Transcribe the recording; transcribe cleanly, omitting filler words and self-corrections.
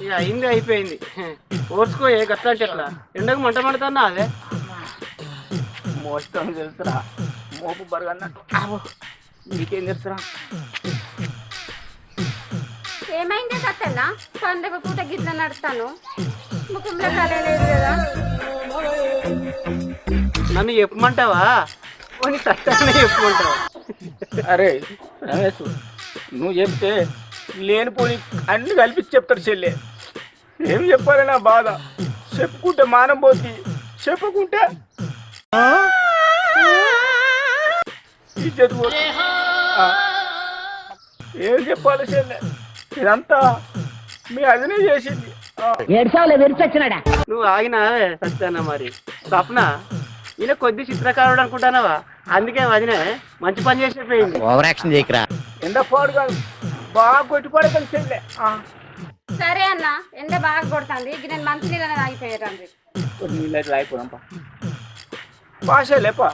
ఇక అయింది అయిపోయింది. ఓర్చుకో ఏ గట్ల అంటే ఎట్లా ఎండకు మంట మండుతున్నా అదే మోస్తాం తెలుసురా, మోపు బరుగన్నట్టు. నీకేం తెలుసురా? ఏమైంది సత్తన్నా? పండగ పూట గిట్ల నడుస్తాను, ముఖంలో కలలేదు కదా. నన్ను చెప్పమంటావా పోనీ సత్యాన్ని చెప్పమంటావా? అరే రమేష్, నువ్వు చెప్తే లేనిపోని అన్ని కల్పించి చెప్తాడు చెల్లె. ఏం చెప్పాలి నా బాధ? చెప్పుకుంటే మానం పోతి, చెప్పుకుంటే ఇజ్జత్ పోతుంది. ఏం చెప్పాలి చెల్లె? ఇదంతా మీ అదినే చేసింది. నువ్వు ఆగినావే సత్యాన్న. మరి స్వప్న ఈయన కొద్ది చిత్రకారుడు అనుకుంటానావా? అందుకే వదినే మంచి పని చేసి పోయింది. ఓవర్ యాక్షన్ చేయకరా. ఎండ పాడు కాదు, బాగా కొట్టి పడతాను చెల్లె. సరే అన్న, ఎండ బాగా కొడుతుంది, ఇక నేను మంచి నీళ్ళని ఆగిపోయారండి. నీళ్ళు అయిపోదాంపా. భాష లేపా.